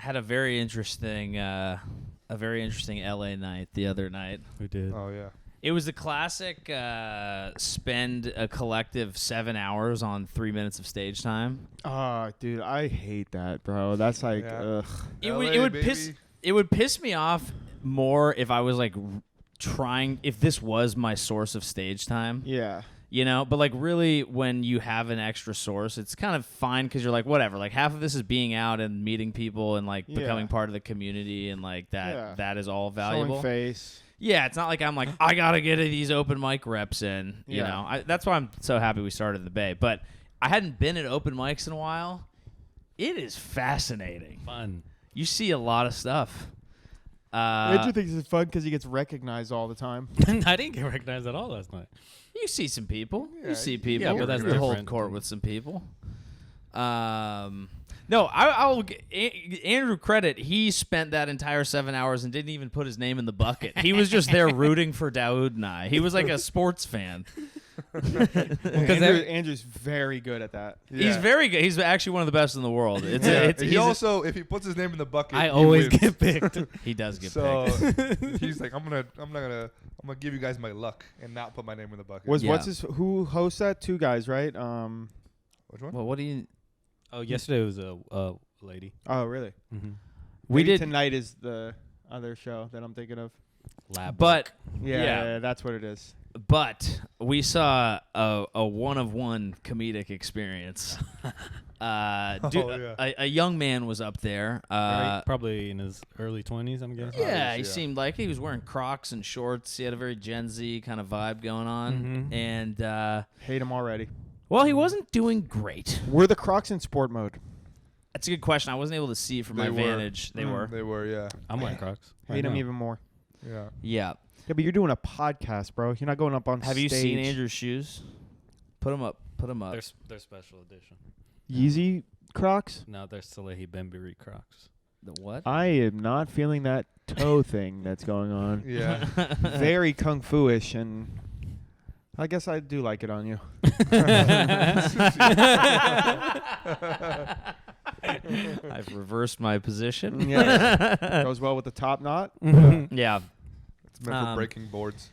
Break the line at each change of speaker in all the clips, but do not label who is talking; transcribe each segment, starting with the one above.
had a very interesting LA night the other night.
We did.
Oh yeah.
It was the classic spend a collective 7 hours on 3 minutes of stage time.
Dude, I hate that, bro. That's like, ugh.
It would piss me off more if I was like if this was my source of stage time.
Yeah.
You know, but like really when you have an extra source, it's kind of fine because you're like, whatever, like half of this is being out and meeting people and like becoming part of the community and like that is all valuable.
Showing face.
Yeah, it's not like I'm like, I got to get these open mic reps in, you know. That's why I'm so happy we started the Bay. But I hadn't been at open mics in a while. It is fascinating.
Fun.
You see a lot of stuff.
Andrew thinks it's fun because he gets recognized all the time.
I didn't get recognized at all last night.
You see some people.
Yeah,
you see people.
yeah, but that's
you hold
different.
court with some people. No, I'll give Andrew credit. He spent that entire 7 hours and didn't even put his name in the bucket. He was just there rooting for Dauood and I. He was like a sports fan.
Andrew's very good at that.
Yeah.
He's very good. He's actually one of the best in the world.
He also, if he puts his name in the bucket,
I
he
always
wins.
get picked.
He does get
picked. He's like, I'm gonna give you guys my luck and not put my name in the bucket.
Who hosts that? Two guys, right?
Which one?
Well, what do you?
Oh, yesterday was a lady.
Oh, really?
Mm-hmm.
We
Maybe
did
tonight is the other show that I'm thinking of.
Lab.
But
Yeah, that's what it is.
But we saw a one-of-one comedic experience. A young man was up there.
Probably in his early 20s, I'm guessing.
Yeah, he seemed like he was wearing Crocs and shorts. He had a very Gen Z kind of vibe going on.
Mhm.
And,
Hate him already.
well, he wasn't doing great.
Were the Crocs in sport mode?
That's a good question. I wasn't able to see it from my vantage. They were.
They were, yeah.
I'm wearing Crocs.
Hate him even more.
Yeah.
Yeah.
Yeah, but you're doing a podcast, bro. You're not going up on
Have
stage.
you seen Andrew's shoes? Put them up. Put them up.
They're special edition.
Yeezy Crocs?
No, they're Salehi Bembiri Crocs.
The what?
I am not feeling that toe thing that's going on.
Yeah.
Very kung fu-ish, and I guess I do like it on you.
I've reversed my position.
Yeah. Goes well with the top knot.
Yeah.
It's meant for breaking boards.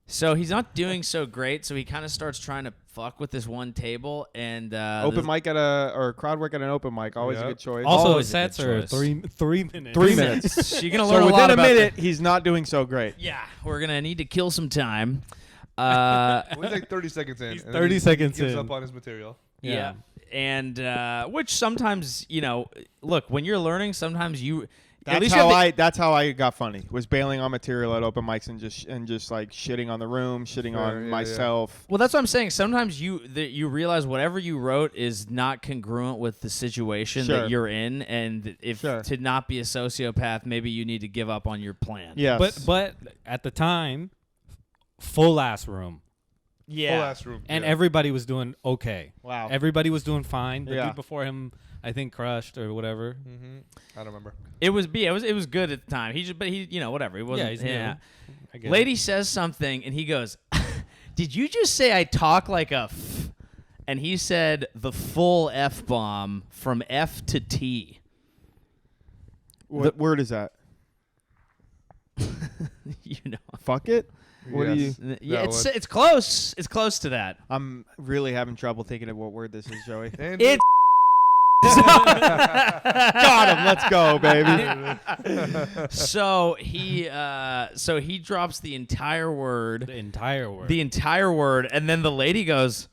So he's not doing so great, so he kind of starts trying to fuck with this one table. And
open mic or crowd work at an open mic, always a good choice.
Also,
Always a
sets
good
are
choice.
3 minutes.
3 minutes.
You're going to
So
learn a lot
within a
about
minute, he's not doing so great.
Yeah, we're going to need to kill some time.
Well, he's like 30 seconds in.
He's
and
30
then
seconds
he gives
in.
up on his material.
Yeah. And which sometimes, look, when you're learning, sometimes
That's how I got funny. Was bailing on material at open mics and just like shitting on the room, shitting on myself.
Well, that's what I'm saying. Sometimes you realize whatever you wrote is not congruent with the situation that you're in, and if to not be a sociopath, maybe you need to give up on your plan.
Yes.
But at the time, full ass room.
Yeah.
Full ass room.
And everybody was doing okay.
Wow.
Everybody was doing fine. The
Yeah.
dude before him, I think, crushed or whatever.
Mm-hmm. I don't remember.
It was good at the time. But whatever. He wasn't.
He's new. I get
Lady
it.
says something, and he goes, "Did you just say I talk like a f?" And he said the full F bomb from F to T.
What word is that? Fuck it. What do you?
Yeah, it's close. It's close to that.
I'm really having trouble thinking of what word this is, Joey.
It's
got him. Let's go, baby.
So he drops the entire word.
The entire word.
The entire word, and then the lady goes,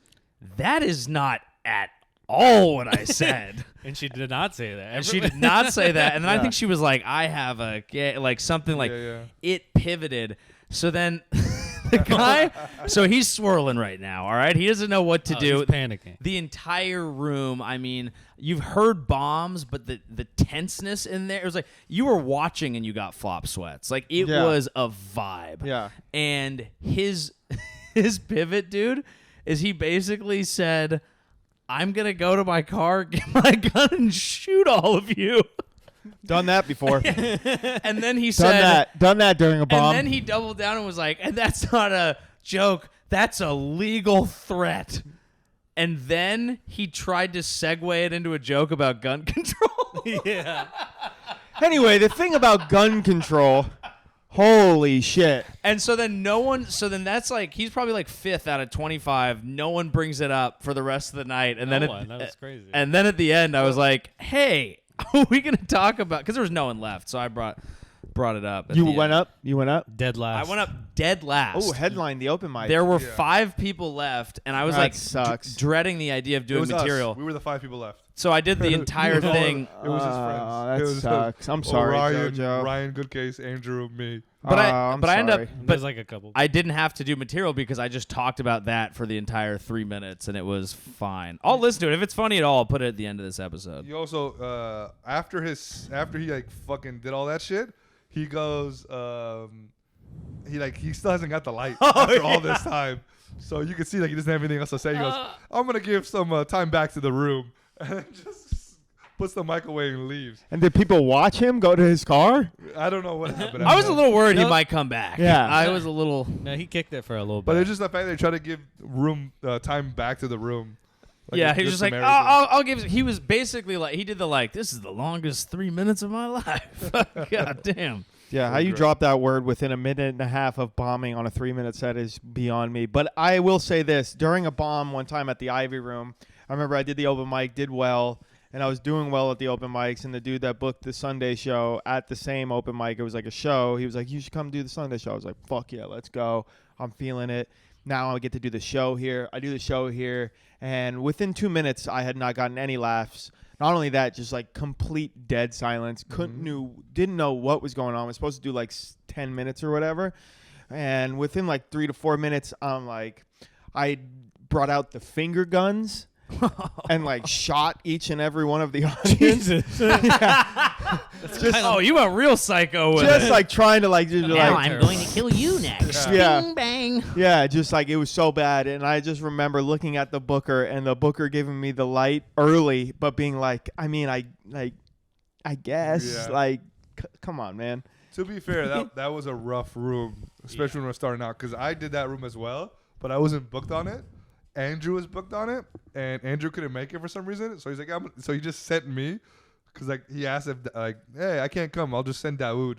"That is not at all what I said."
And she did not say that.
And she did not say that. And then I think she was like, "I have something like it pivoted." So then the guy, so he's swirling right now, all right? He doesn't know what to do.
He's panicking.
The entire room, I mean, you've heard bombs, but the tenseness in there, it was like you were watching and you got flop sweats. Like it was a vibe.
Yeah.
And his pivot, dude, is he basically said, "I'm going to go to my car, get my gun, and shoot all of you."
Done that before.
And then he said...
Done that during a bomb.
And then he doubled down and was like, "And that's not a joke. That's a legal threat." And then he tried to segue it into a joke about gun control.
Yeah.
Anyway, the thing about gun control, holy shit.
And so then that's like, he's probably like 5th out of 25. No one brings it up for the rest of the night. And
that was crazy.
And then at the end, I was like, hey, are we going to talk about, because there was no one left. So I brought it up.
You went up?
Dead last.
I went up dead last.
Oh, headline the open mic.
There were 5 people left, and I was dreading the idea of doing material.
We were the 5 people left.
So I did the entire thing.
It was his friends.
That sucks. I'm sorry, JoJo.
Ryan, Goodcase, Andrew, me.
But I ended up. But
there's like a couple.
I didn't have to do material because I just talked about that for the entire 3 minutes, and it was fine. I'll listen to it if it's funny at all. I'll put it at the end of this episode.
You also after he like fucking did all that shit, he goes he still hasn't got the light after all this time. So you can see like he doesn't have anything else to say. He goes, I'm gonna give some time back to the room, and then just puts the mic away and leaves.
And did people watch him go to his car?
I don't know what happened.
I was a little worried he might come back.
Yeah,
I was a little.
No, he kicked it for a little bit.
But it's just the fact they try to give time back to the room.
Like he was just like, I'll give. He was basically like, he did this is the longest 3 minutes of my life. God damn.
Yeah, how you drop that word within a minute and a half of bombing on a 3-minute set is beyond me. But I will say this. During a bomb one time at the Ivy Room, I remember I did the open mic, did well, and I was doing well at the open mics, and the dude that booked the Sunday show at the same open mic, it was like a show, he was like, you should come do the Sunday show. I was like, fuck yeah, let's go. I'm feeling it. Now I get to do the show here. I do the show here, and within 2 minutes, I had not gotten any laughs. Not only that, just like complete dead silence. Didn't know what was going on. I was supposed to do like 10 minutes or whatever. And within like 3 to 4 minutes, I brought out the finger guns and like shot each and every one of the audience.
You went real psycho with it.
Just like trying to like just
now I'm going to kill you next.
Yeah.
Bing bang.
Yeah, just like it was so bad. And I just remember looking at the booker and the booker giving me the light early, but being like, I mean, I guess come on, man.
To be fair, that was a rough room, especially when we're starting out, because I did that room as well, but I wasn't booked on it. Andrew was booked on it, and Andrew couldn't make it for some reason. So he's like, so he just sent me, because like he asked if like, hey, I can't come. I'll just send Dauood.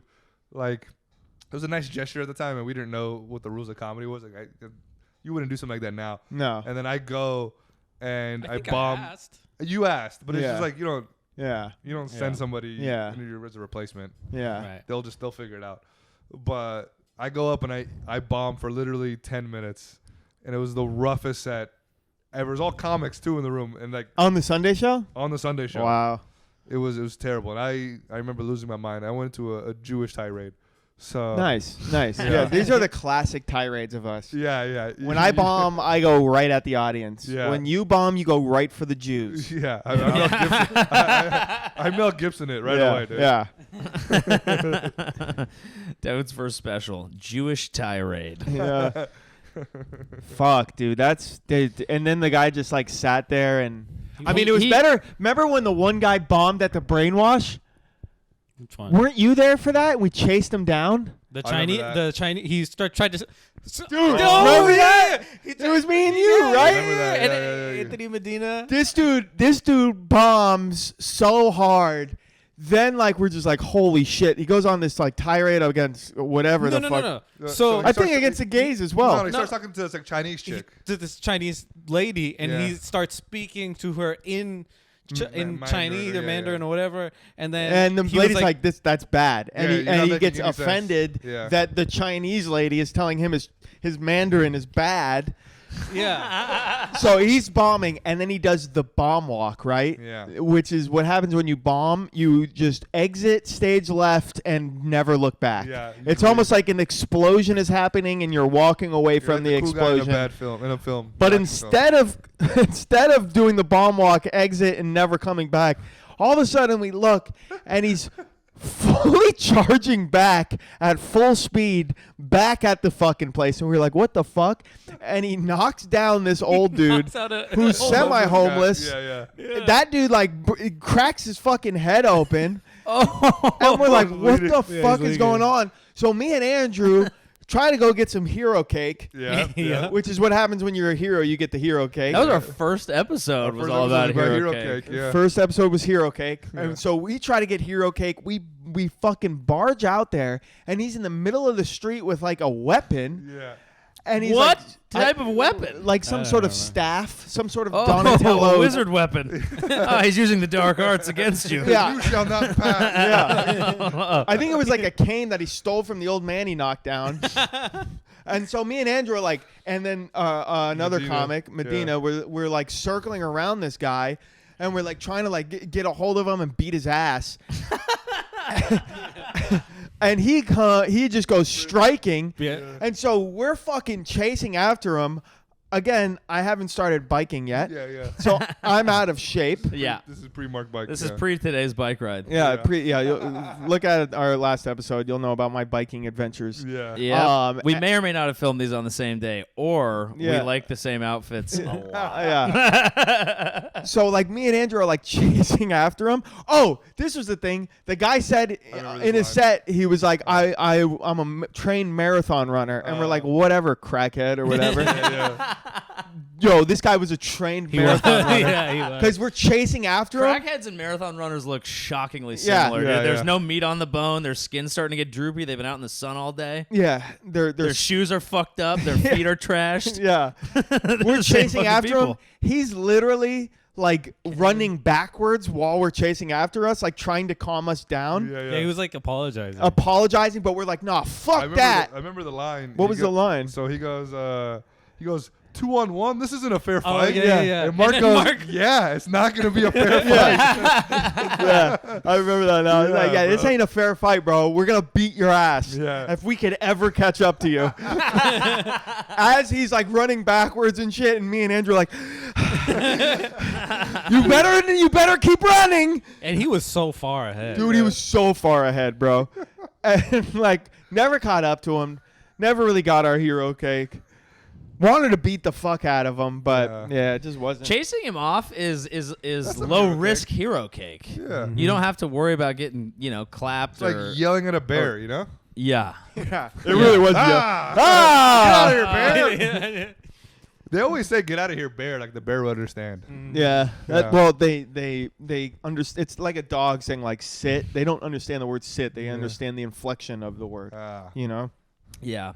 Like, it was a nice gesture at the time, and we didn't know what the rules of comedy was. Like, you wouldn't do something like that now.
No.
And then I go, and I bomb.
You
asked, but it's just like you don't send somebody
as
a replacement.
Yeah.
Right.
They'll figure it out. But I go up and I bomb for literally 10 minutes. And it was the roughest set ever. It was all comics too in the room, and like
on the Sunday show.
Wow, it was terrible. And I remember losing my mind. I went to a Jewish tirade. So
nice. Yeah, these are the classic tirades of us.
Yeah.
When I bomb, I go right at the audience.
Yeah.
When you bomb, you go right for the Jews.
Yeah, I Mel Gibson it right away, dude.
Yeah.
Dauood's first special, Jewish tirade.
Yeah. Fuck, dude. And then the guy just like sat there and I mean, it was better. Remember when the one guy bombed at the Brainwash?
Which one?
Weren't you there for that? We chased him down.
The Chinese. He tried to.
Dude, remember that? It was me and you, right?
Remember that? Yeah.
Anthony Medina.
This dude bombs so hard. Then like we're just like, holy shit. He goes on this like tirade against whatever the fuck.
No.
So I think against the gays as well.
No, he starts talking to this like Chinese chick.
To this Chinese lady, and he starts speaking to her in Chinese or Mandarin or whatever, and
the lady's like this. That's bad, and he gets offended
sense.
that the Chinese lady is telling him his Mandarin is bad.
Yeah.
So he's bombing, and then he does the bomb walk, right?
Yeah.
Which is what happens when you bomb. You just exit stage left and never look back.
Yeah.
It's almost like an explosion is happening, and you're walking away from the
cool
explosion.
Guy in a bad film, in a film.
But instead of doing the bomb walk, exit, and never coming back, all of a sudden we look, and he's fully charging back at full speed back at the fucking place, and we were like, what the fuck? And he knocks down this old dude who's semi-homeless.
Yeah.
That dude like cracks his fucking head open. And we're like, what the fuck is going on? So me and Andrew try to go get some hero cake.
Yeah.
Which is what happens when you're a hero. You get the hero cake.
That was our first episode. Was all about hero cake.
Yeah.
First episode was hero cake.
Yeah.
And so we try to get hero cake. We we fucking barge out there, and he's in the middle of the street with like a weapon.
Yeah.
And he's
What
like,
type of weapon?
Like some sort of staff, some sort of
a
Donatello
wizard weapon. Oh, he's using the dark arts against you.
Yeah.
You shall not pass.
Yeah. I think it was like a cane that he stole from the old man he knocked down. And so me and Andrew are like, and then another comic, Medina, we're like circling around this guy, and we're like trying to like get a hold of him and beat his ass. And he just goes striking.
Yeah.
And so we're fucking chasing after him. Again, I haven't started biking yet.
Yeah.
So I'm out of shape.
Yeah.
This is pre-Mark bike.
This is pre-today's bike ride.
Yeah, look at our last episode. You'll know about my biking adventures.
Yeah.
Yeah. We may or may not have filmed these on the same day, or we
Yeah.
like the same outfits a lot.
Yeah. So like me and Andrew are like chasing after him. Oh, this was the thing. The guy said in his set, he was like, I'm a trained marathon runner, and we're like, whatever, crackhead or whatever.
Yeah.
Yo, this guy was a trained marathon runner.
Yeah, he was.
Because we're chasing after him.
Crackheads and marathon runners look shockingly
Yeah.
similar.
Yeah,
There's
yeah.
no meat on the bone. Their skin's starting to get droopy. They've been out in the sun all day.
Yeah, they're
Their shoes are fucked up. Their feet are trashed.
yeah.
They're
We're
the same
chasing
fucking
after him.
people.
He's literally like running backwards while we're chasing after us, like trying to calm us down,
Yeah, he was like apologizing.
apologizing, but we're like, nah, fuck that.
I remember the line.
What was the line?
So he goes, 2-on-1. This isn't a fair
Oh,
fight.
yeah.
And Mark
And
goes,
Mark-
yeah, it's not going to be a fair fight.
Yeah, I remember that now. It's like,
Yeah,
this
bro.
ain't a fair fight, bro. We're gonna beat your ass
Yeah.
if we could ever catch up to you. As he's like running backwards and shit, and me and Andrew are like, you better keep running,
And he was so far ahead.
dude. He was so far ahead, bro, and like never caught up to him. Never really got our hero cake. Wanted to beat the fuck out of him, but yeah, it just wasn't.
Chasing him off is
That's a
low
hero
risk hero cake.
Yeah.
You don't have to worry about getting clapped
It's like
or
yelling at a bear, you know?
yeah.
Yeah, it really was.
Ah!
Ah!
Get out of here, bear! They always say, get out of here, bear, like the bear will understand.
Yeah.
Yeah.
Well, they understand. It's like a dog saying like sit. They don't understand the word sit. They understand the inflection of the word.
Ah.
You know.
Yeah.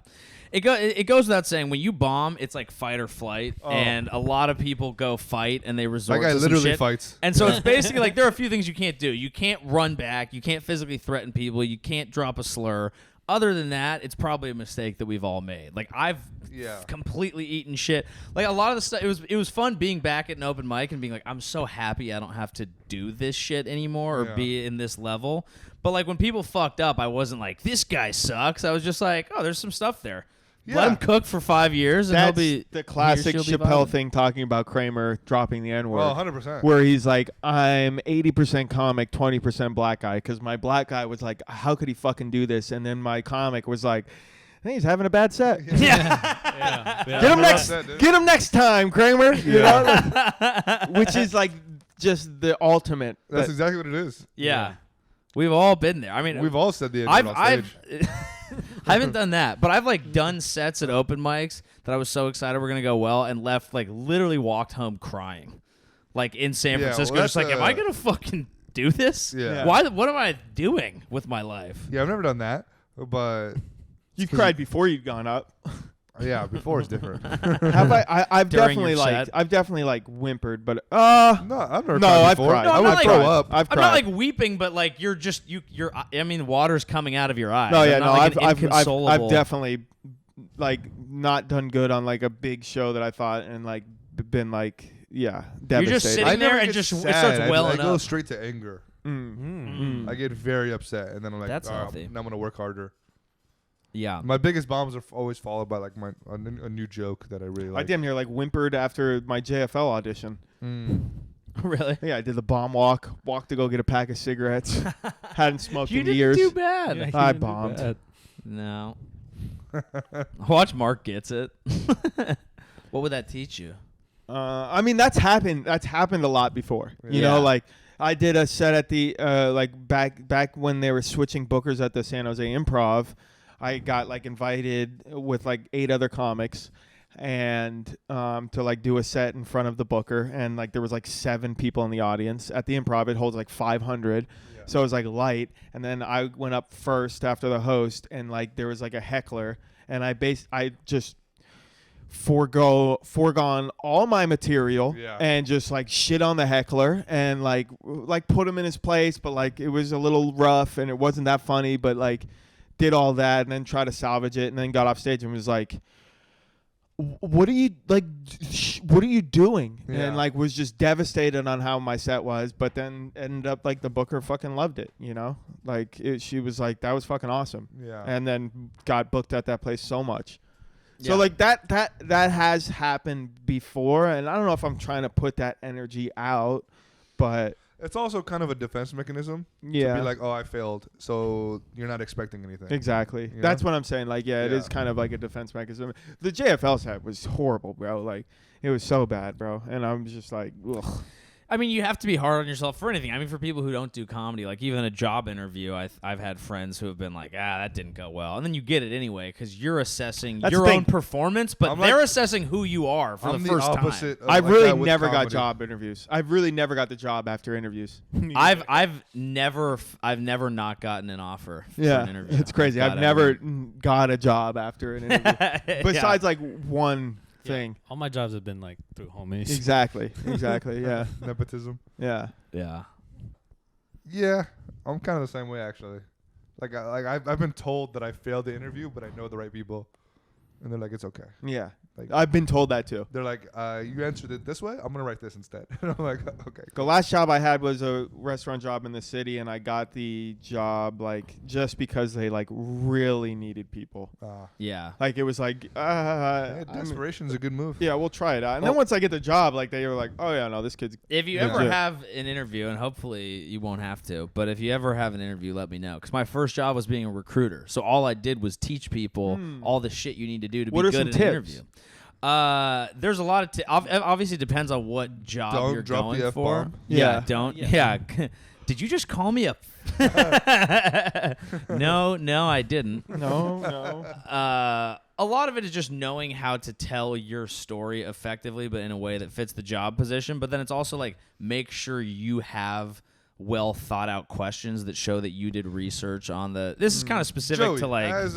It goes without saying, when you bomb, it's like fight or flight,
Oh.
and a lot of people go fight and they resort
That guy
to some
literally
shit.
fights.
And so it's basically like there are a few things you can't do. You can't run back. You can't physically threaten people. You can't drop a slur. Other than that, it's probably a mistake that we've all made. Like I've completely eaten shit. Like a lot of the stuff. It was fun being back at an open mic and being like, I'm so happy I don't have to do this shit anymore or be in this level. But like when people fucked up, I wasn't like, this guy sucks. I was just like, oh, there's some stuff there. Let him cook for 5 years and
That's
he'll be
the classic
he'll be
Chappelle
vibing.
thing talking about Kramer dropping the N-word.
Well, 100%.
Where he's like, I'm 80% comic, 20% black guy. Because my black guy was like, how could he fucking do this? And then my comic was like, hey, he's having a bad set.
Yeah.
Get him next time, Kramer. You know? Which is like just the ultimate.
That's
But-
exactly what it is.
Yeah. We've all been there. I mean,
We've all said the N-word on stage.
I haven't done that, but I've like done sets at open mics that I was so excited were gonna go well, and left like literally walked home crying, like in San
Yeah,
Francisco,
well,
just like, am I gonna fucking do this?
Yeah.
Why? What am I doing with my life?
Yeah, I've never done that, but
You cried before you'd gone up.
yeah, before it's different.
Have I've
During
definitely
your
like
set?
I've definitely like whimpered, but
No, I've never
No,
cried
I've
before.
cried.
No,
I
I'm
would
not
throw
like-
up.
I've
I'm
cried.
not like weeping, but like you're I mean, water's coming out of your eyes.
No, yeah,
I'm
no,
not, like, an
I've
inconsolable-
definitely like not done good on like a big show that I thought and like been like devastated.
You're just sitting
I
there
never
and
get
just
sad.
it starts
I
welling
go
up.
straight to anger.
Mm.
I get very upset, and then I'm like,
That's
"Oh,
healthy.
now I'm gonna work harder."
Yeah.
My biggest bombs are always followed by like a new joke that I really
I
like.
damn near like whimpered after my JFL audition.
Really?
Yeah, I did the bomb walk to go get a pack of cigarettes. Hadn't smoked
You
in
didn't
years.
do bad.
Yeah, he
I
didn't do
bombed.
bad.
No. Watch Mark gets it. What would that teach you?
I mean, that's happened. That's happened a lot before. You
Yeah.
know, like I did a set at the like back when they were switching bookers at the San Jose Improv. I got like invited with like 8 other comics, and to like do a set in front of the booker, and like there was like 7 people in the audience. At the Improv, it holds like 500. So it was like light, and then I went up first after the host, and like there was like a heckler, and I just foregone all my material and just like shit on the heckler and like put him in his place, but like it was a little rough and it wasn't that funny, but like did all that and then try to salvage it, and then got off stage and was like, what are you doing? And like was just devastated on how my set was, but then ended up like the booker fucking loved it, you know, like she was like, that was fucking awesome. And then got booked at that place so much. So like that has happened before, and I don't know if I'm trying to put that energy out, but
it's also kind of a defense mechanism. To be like, oh, I failed, so you're not expecting anything.
Exactly. That's what I'm saying. Like, it is kind of like a defense mechanism. The JFL set was horrible, bro. Like, it was so bad, bro. And I'm just like, ugh.
I mean, you have to be hard on yourself for anything. I mean, for people who don't do comedy, like even a job interview, I've had friends who have been like, that didn't go well. And then you get it anyway because you're assessing your own performance, but they're assessing who you are for the first time.
I've really never got job interviews. I've really never got the job after interviews.
I've never not gotten an offer for an interview.
It's crazy. I've never got a job after an interview. Besides like one thing.
All my jobs have been like through homies.
Exactly. Yeah.
Nepotism.
Yeah.
I'm kind of the same way actually. Like I've been told that I failed the interview, but I know the right people, and they're like, it's okay.
Yeah.
Like,
I've been told that too.
They're like, you answered it this way, I'm gonna write this instead. And I'm like, okay.
The last job I had was a restaurant job in the city, and I got the job like just because they like really needed people. Like it was like
desperation's a good move.
Yeah, we'll try it out. And then once I get the job, like they were like, oh yeah, no, this kid's.
If you ever have an interview, and hopefully you won't have to, but if you ever have an interview, let me know, because my first job was being a recruiter, so all I did was teach people all the shit you need to do to be good at an interview. There's a lot of obviously it depends on what job you're going for. Don't. Did you just call me a No, I didn't.
No.
A lot of it is just knowing how to tell your story effectively, but in a way that fits the job position. But then it's also like, make sure you have well thought out questions that show that you did research on the. This is kind of specific
Joey,
to like
as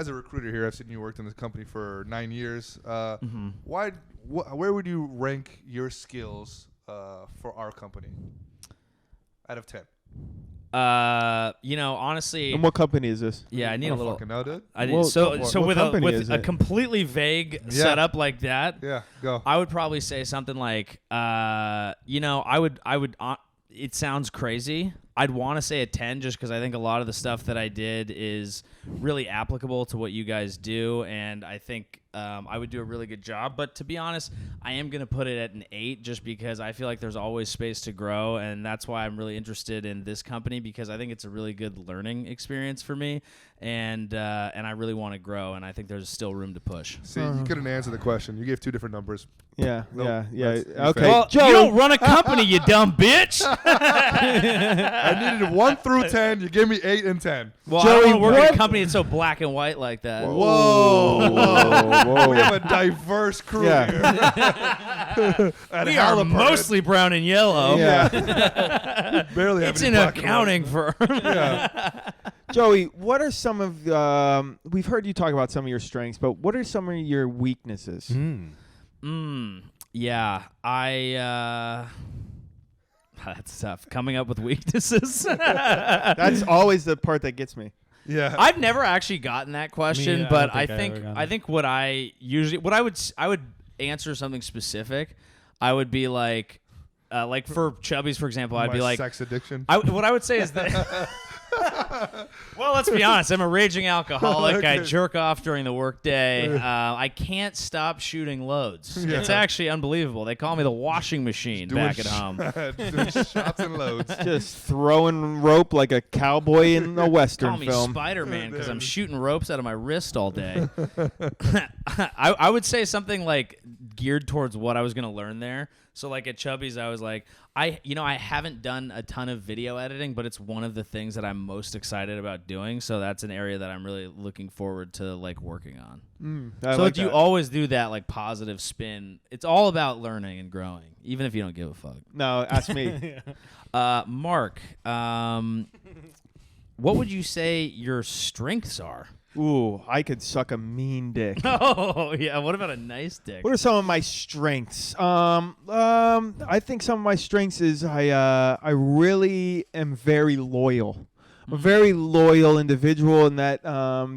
a recruiter here. I've seen you worked in this company for 9 years. Where would you rank your skills for our company out of 10?
Honestly.
And what company is this?
Yeah, I need a little.
Fucking know, dude.
So with a completely vague setup like that,
go.
I would probably say something like, I would. It sounds crazy. I'd want to say a 10 just because I think a lot of the stuff that I did is really applicable to what you guys do, and I think I would do a really good job. But to be honest, I am going to put it at an 8 just because I feel like there's always space to grow, and that's why I'm really interested in this company, because I think it's a really good learning experience for me, and I really want to grow, and I think there's still room to push.
See, you couldn't answer the question. You gave 2 different numbers.
Yeah. Okay.
Well, you don't run a company, you dumb bitch.
I needed 1 through 10. You gave me 8 and 10.
Well, Joey, I don't want to work at a company that's so black and white like that.
Whoa. We have a diverse crew here.
We are mostly brown and yellow.
Yeah. Barely have
it's
any
an
black
accounting firm.
Joey, what are some of we've heard you talk about some of your strengths, but what are some of your weaknesses?
Yeah, that's tough. Coming up with weaknesses.
That's always the part that gets me.
Yeah,
I've never actually gotten that question, but I think what I would answer something specific. I would be like for Chubby's, for example, I'd be like
sex addiction.
What I would say is that. Well, let's be honest. I'm a raging alcoholic.
Okay.
I jerk off during the workday. I can't stop shooting loads.
Yeah.
It's actually unbelievable. They call me the washing machine back at home.
Doing shots and loads.
Just throwing rope like a cowboy in a Western film.
Call me Spider-Man because I'm shooting ropes out of my wrist all day. I would say something like geared towards what I was going to learn there. So like at Chubby's, I was like, I haven't done a ton of video editing, but it's one of the things that I'm most excited about doing. So that's an area that I'm really looking forward to like working on. So like you always do that like positive spin. It's all about learning and growing, even if you don't give a fuck.
No, ask me.
Mark, what would you say your strengths are?
Ooh, I could suck a mean dick.
Oh, yeah. What about a nice dick?
What are some of my strengths? I think some of my strengths is I really am very loyal. I'm a very loyal individual, and that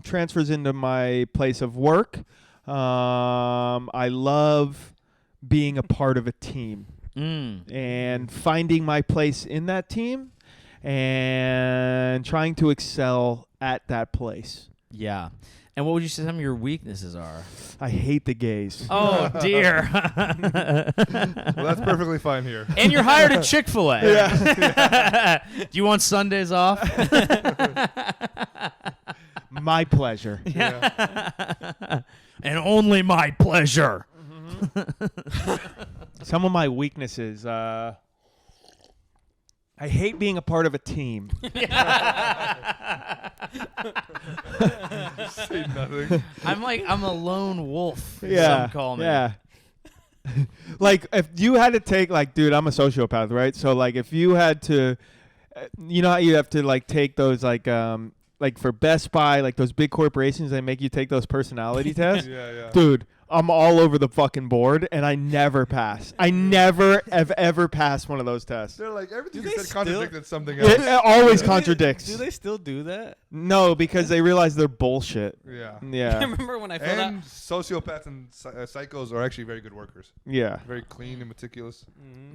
transfers into my place of work. I love being a part of a team and finding my place in that team and trying to excel at that place.
Yeah. And what would you say some of your weaknesses are?
I hate the gays.
Oh, dear.
Well, that's perfectly fine here.
And you're hired at Chick-fil-A.
Yeah.
Do you want Sundays off?
My pleasure.
Yeah. And only my pleasure.
Some of my weaknesses, I hate being a part of a team.
Say nothing.
I'm a lone wolf.
Yeah.
Some call me.
Yeah. Like if you had to take dude, I'm a sociopath, right? So like if you had to, you know how you have to like take those like for Best Buy, like those big corporations, they make you take those personality tests.
Yeah.
Dude, I'm all over the fucking board, and I never pass. I never have ever passed one of those tests.
They're like, everything
Do
you
they
said contradicted something
It
else.
always contradicts.
Do they still do that?
No, because they realize they're bullshit.
Yeah.
I
Yeah.
remember when I filled out.
And sociopaths and psychos are actually very good workers.
Yeah.
Very clean and meticulous.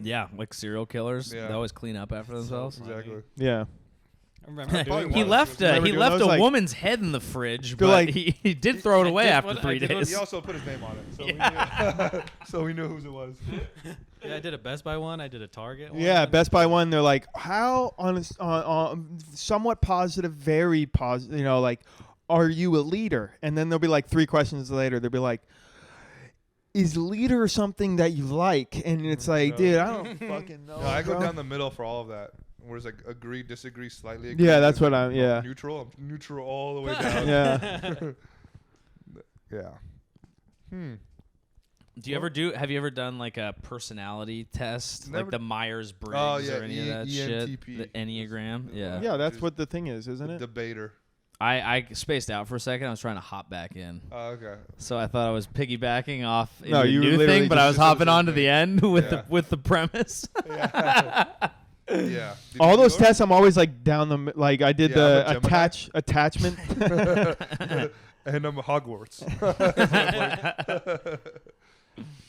Yeah, like serial killers.
Yeah.
They always clean up after themselves.
Exactly.
Yeah.
I remember
Probably
doing
He
was.
left
Remember
he
doing
left
those,
a
like-
woman's head in the fridge,
They're
but
like-
he did throw it away
did
after
what-
3
I did what-
days.
He also put his name on it, so,
Yeah.
we knew, so we knew whose it was.
Yeah, I did a Best Buy one. I did a Target one.
Yeah, Best Buy one. They're like, how on somewhat positive, very positive. You know, like, are you a leader? And then there'll be like 3 questions later. They'll be like, is leader something that you like? And it's like,
No.
dude, I don't fucking know.
No, I go
bro.
down the middle for all of that. Where it's like agree, disagree, slightly agree.
Yeah, that's what I'm. Yeah.
Neutral. I'm neutral all the way down.
Yeah.
Yeah.
Have you ever done like a personality test,
Never
like the Myers-Briggs
Oh, yeah,
or any of that shit?
ENTP.
The Enneagram? Yeah.
Yeah, that's what the thing is, isn't it?
Debater.
I spaced out for a second. I was trying to hop back in.
Oh, okay.
So I thought I was piggybacking off in
No,
the
you
new
literally
thing, but
just
I was
said the
hopping
same
on to
thing.
the end with
Yeah.
the premise.
Yeah. Yeah. Did
All
you
those
do yours?
tests, I'm always like down the like I did
Yeah, I'm a
the
Gemini.
attachment.
And I'm a Hogwarts.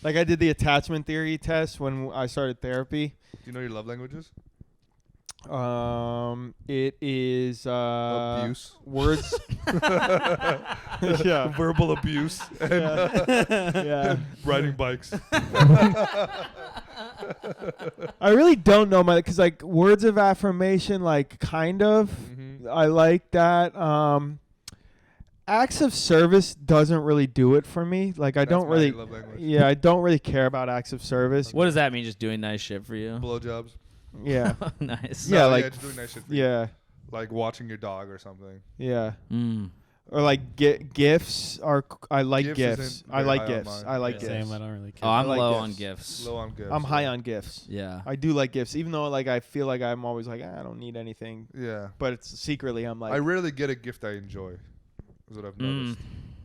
Like I did the attachment theory test when I started therapy.
Do you know your love languages?
It is
Abuse.
words. Yeah.
Verbal abuse. And,
Yeah.
riding bikes.
I really don't know because like words of affirmation, like kind of.
Mm-hmm.
I like that. Acts of service doesn't really do it for me. Like I don't really.
Love language.
Yeah, I don't really care about acts of service.
What does that mean? Just doing nice shit for you?
Blowjobs.
Yeah.
Nice.
Yeah,
No,
like
just doing nice shit for you.
yeah,
Like watching your dog or something.
yeah.
Mm.
Or like gifts are. I like
Gifts
gifts.
isn't
I
very
like
high on
gifts.
mine.
I like
Yeah,
gifts.
same. I don't really care.
Oh, I'm
like
low
gifts.
on gifts.
Low on gifts.
I'm high on gifts.
Yeah.
I do like gifts, even though like I feel like I'm always like I don't need anything,
Yeah.
but it's secretly I'm like
I rarely get a gift I enjoy. Is what I've noticed.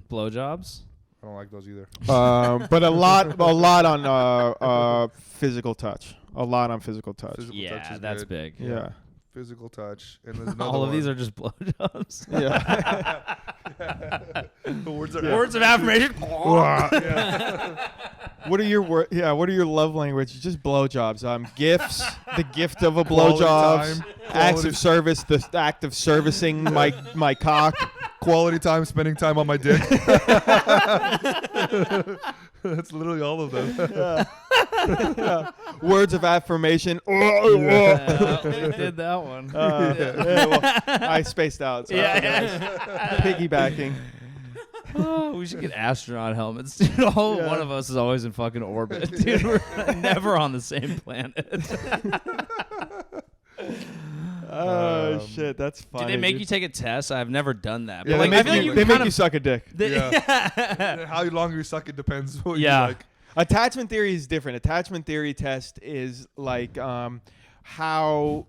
Blowjobs?
I don't like those either.
but a lot on physical touch. A lot on physical touch.
Physical touch
Yeah,
is
that's
good.
big.
Yeah.
Physical touch. And there's another
All of these
one.
are just blowjobs.
Yeah.
The words are
Words of affirmation.
What are your what are your love languages? Just blowjobs. Gifts, the gift of a
Quality
blowjobs,
time,
acts
quality-
of service, the act of servicing my cock.
Quality time, spending time on my dick. That's literally all of them.
Yeah. Words of affirmation.
Yeah, we did that one.
Yeah, well, I spaced out. So
Yeah.
piggybacking.
Oh, we should get astronaut helmets. Dude, one of us is always in fucking orbit. Dude, we're never on the same planet.
Oh shit, that's funny.
Do they make
dude.
you take a test? I've never done that.
Yeah,
But
they make you suck a dick.
How long you suck it depends what you
Yeah.
like.
Attachment theory is different. Attachment theory test is like how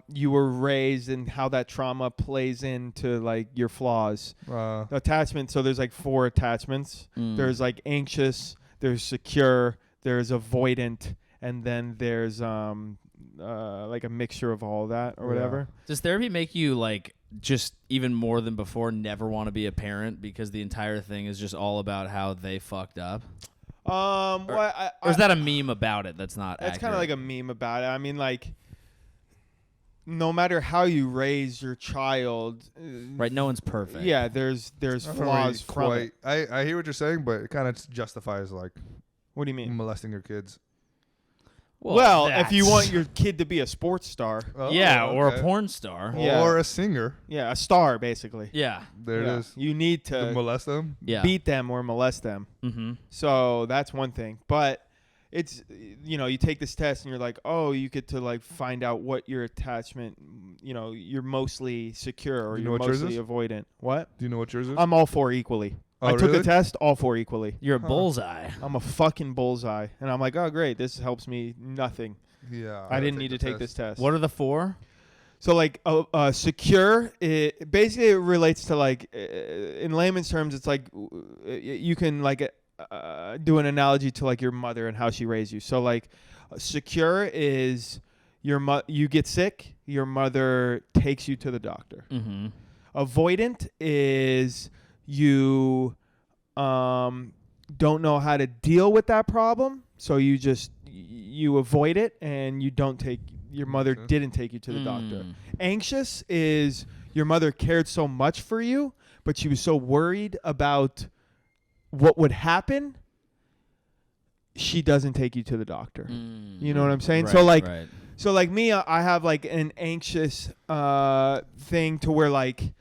you were raised and how that trauma plays into like your flaws. Attachment. So there's like 4 attachments. There's like anxious. There's secure. There's avoidant, and then there's like a mixture of all that or whatever.
Does therapy make you like just even more than before never want to be a parent because the entire thing is just all about how they fucked up? Or is that a meme about it that's not
That's kind of like a meme about it. I mean, like, no matter how you raise your child,
right? No one's perfect.
Yeah, there's flaws from it.
I hear what you're saying, but it kind of justifies like
What do you mean?
molesting your kids.
Well, if you want your kid to be a sports star.
Or a porn star.
Or a singer.
Yeah, a star, basically.
Yeah.
There it is.
You need
To
to
molest them?
beat them or molest them.
Mm-hmm.
So that's one thing. But it's, you take this test and you're like, oh, you get to like find out what your attachment, you're mostly secure or you're mostly avoidant. What?
Do you know what yours is?
I'm all 4 equally.
Oh,
I took
really?
the test, all 4 equally.
You're a bullseye.
I'm a fucking bullseye. And I'm like, oh, great. This helps me nothing.
Yeah.
I didn't need to take this test.
What are the 4?
So, like, secure, it basically relates to, like, in layman's terms, it's like you can, like, do an analogy to, like, your mother and how she raised you. So, like, secure is you get sick, your mother takes you to the doctor.
Mm-hmm.
Avoidant is you don't know how to deal with that problem, so you avoid it and you don't take your mother didn't take you to the doctor. Anxious is your mother cared so much for you, but she was so worried about what would happen, she doesn't take you to the doctor. You know what I'm saying?
Right,
so like me, I have like an anxious thing to where like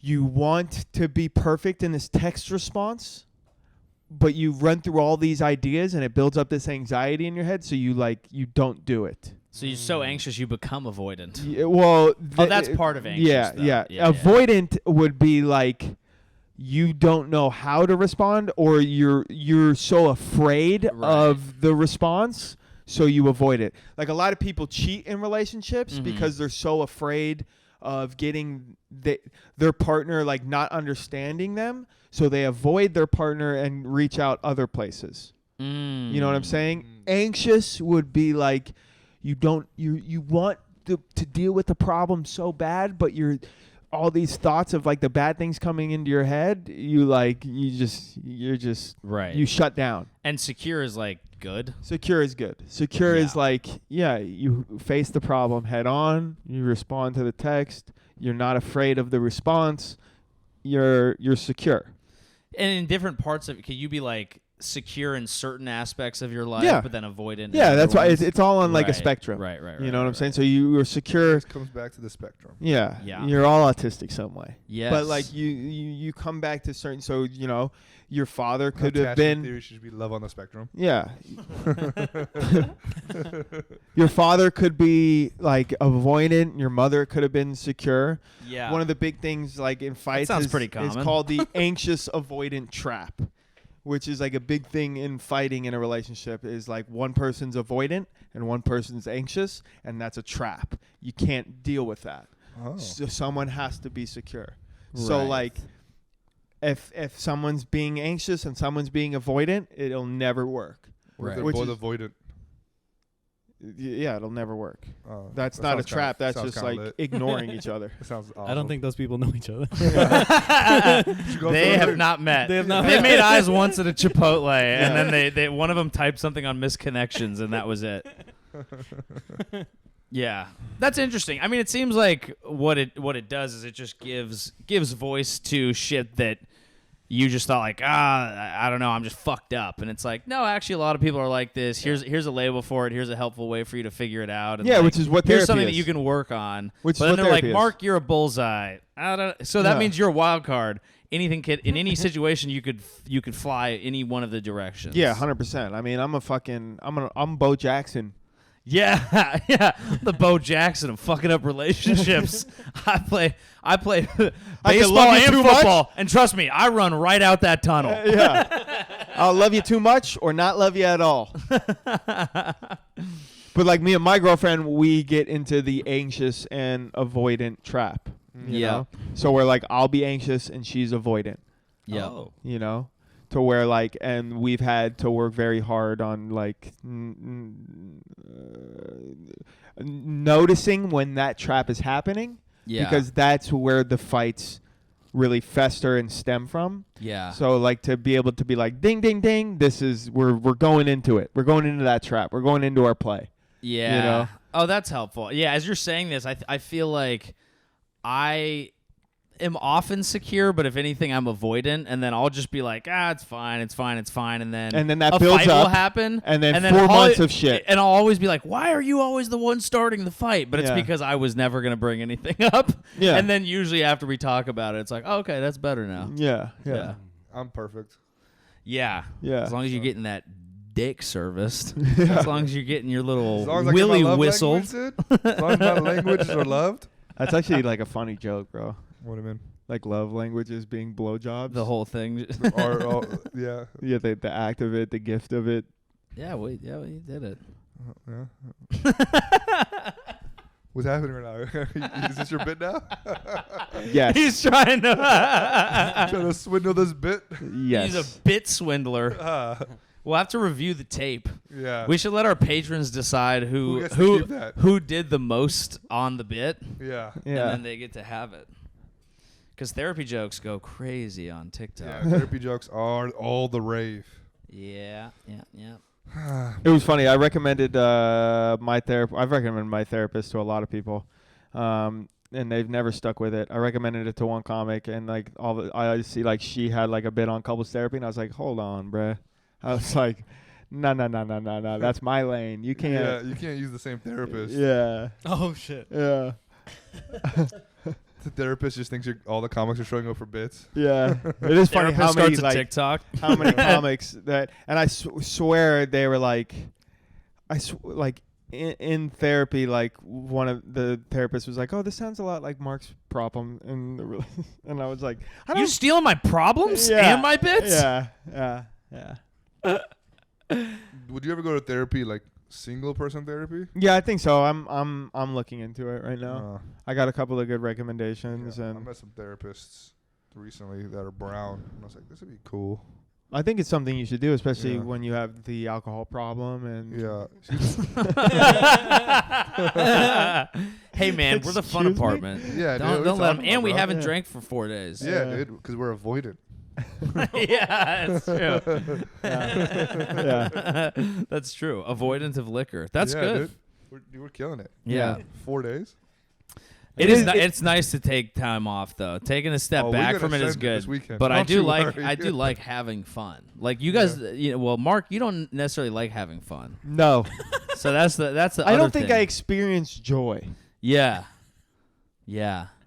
you want to be perfect in this text response, but you run through all these ideas and it builds up this anxiety in your head, so you don't do it.
So you're so anxious you become avoidant.
Yeah, well,
that's part of anxious.
Yeah. Avoidant would be like you don't know how to respond, or you're so afraid of the response, so you avoid it. Like a lot of people cheat in relationships because they're so afraid of getting their partner like not understanding them, so they avoid their partner and reach out other places. You know what I'm saying? Anxious would be like you want to deal with the problem so bad, but you're all these thoughts of like the bad things coming into your head, you shut down.
And secure is like good.
Secure is good. Secure is like, you face the problem head on, you respond to the text, you're not afraid of the response, you're secure.
And in different parts of it, can you be like secure in certain aspects of your life, but then avoidant?
Yeah, that's why it's all on like a spectrum.
Right.
You know what I'm saying? So you are secure.
This comes back to the spectrum.
Yeah. You're all autistic some way.
Yes.
But like you come back to certain. So your father could have been.
Theory should be love on the spectrum.
Yeah. Your father could be like avoidant. Your mother could have been secure.
Yeah.
One of the big things like in fights
pretty common.
is called the anxious avoidant trap, which is like a big thing in fighting in a relationship, is like one person's avoidant and one person's anxious, and that's a trap. You can't deal with that. So someone has to be secure. So like if someone's being anxious and someone's being avoidant, it'll never work.
Right. They're both avoidant.
Yeah, it'll never work. That's not a trap. That's just like ignoring each other.
That sounds awesome.
I don't think those people know each other.
They have not met. They made eyes once at a Chipotle, and then they one of them typed something on misconnections, and that was it. Yeah, that's interesting. I mean, it seems like what it does is it just gives voice to shit that you just thought like, I don't know, I'm just fucked up. And it's like, no, actually a lot of people are like this. Here's a label for it. Here's a helpful way for you to figure it out. And
which is what
here's
therapy
something
is.
that you can work on.
Which
but
is
then
what
they're like,
therapy is.
Mark, you're a bullseye. So that means you're a wild card. anything could in any situation you could fly any one of the directions.
Yeah, 100%. I mean, I'm Bo Jackson.
Yeah, yeah. The Bo Jackson of fucking up relationships. I play baseball and football, and trust me, I run right out that tunnel.
Yeah, I'll love you too much or not love you at all. But like me and my girlfriend, we get into the anxious and avoidant trap. You know? So we're like, I'll be anxious and she's avoidant.
Yeah.
Oh.
You know? To where like, and we've had to work very hard on like noticing when that trap is happening.
Yeah.
Because that's where the fights really fester and stem from.
Yeah.
So like to be able to be like, ding, ding, ding, this is, we're going into it. We're going into that trap. We're going into our play.
Yeah.
You know?
Oh, that's helpful. Yeah. As you're saying this, I feel like I am often secure, but if anything, I'm avoidant, and then I'll just be like, it's fine, and then
that
a
builds
fight
up,
will happen,
and then 4 months of shit,
and I'll always be like, why are you always the one starting the fight? But it's
Yeah.
because I was never gonna bring anything up,
Yeah.
and then usually after we talk about it, it's like, okay, that's better now.
Yeah.
I'm perfect.
Yeah.
Yeah.
As long as you're getting that dick serviced, as long as you're getting your little
As long as I get
willy
my love
whistled.
language, dude. As long as my languages are loved.
That's actually like a funny joke, bro.
What do you mean?
Like love languages being blowjobs.
The whole thing.
Yeah.
Yeah, the act of it, the gift of it.
Yeah, we did it.
Yeah. What's happening right now? Is this your bit now?
Yes.
He's trying to
Trying to swindle this bit?
Yes.
He's a bit swindler. We'll have to review the tape.
Yeah.
We should let our patrons decide
Who gets to keep that?
who did the most on the bit,
Yeah.
and then they get to have it. Because therapy jokes go crazy on TikTok.
Yeah. Therapy jokes are all the rave.
Yeah.
It was funny. I recommended my therapist. I've recommended my therapist to a lot of people, and they've never stuck with it. I recommended it to one comic, and like I see like she had like a bit on couples therapy, and I was like, hold on, bruh. I was like, no. That's my lane. You can't.
Yeah, you can't use the same therapist.
Yeah.
Oh shit.
Yeah.
The therapist just thinks all the comics are showing up for bits.
Yeah. It is funny how many
starts a
like
TikTok.
how many comics that, and I swear they were like, in therapy, like one of the therapists was like, "Oh, this sounds a lot like Mark's problem," and I was like, "I don't."
You stealing my problems
Yeah.
and my bits?
Yeah.
Would you ever go to therapy, like single person therapy?
Yeah, I think so. I'm looking into it right now. I got a couple of good recommendations,
I
and
met some therapists recently that are brown, and I was like, this would be cool.
I think it's something you should do, especially
Yeah.
when you have the alcohol problem. And
Yeah.
Hey man, we're the fun
Excuse me?
apartment.
Yeah, dude,
Don't
what are you
let them.
talking
And
about,
we
bro?
haven't
Yeah.
drank for 4 days.
Yeah, dude, because we're avoidant.
Yeah, that's true.
yeah.
That's true. Avoidance of liquor. That's
Yeah,
good.
Dude. We're killing it.
Yeah.
4 days.
It's nice to take time off though. Taking a step
Oh,
back
we're
from
gonna
it is
send it this
good.
weekend.
But
Don't you worry.
I do like having fun. Like you guys, well, Mark, you don't necessarily like having fun.
No,
So that's the
I
other
don't think
thing.
I experience joy.
Yeah.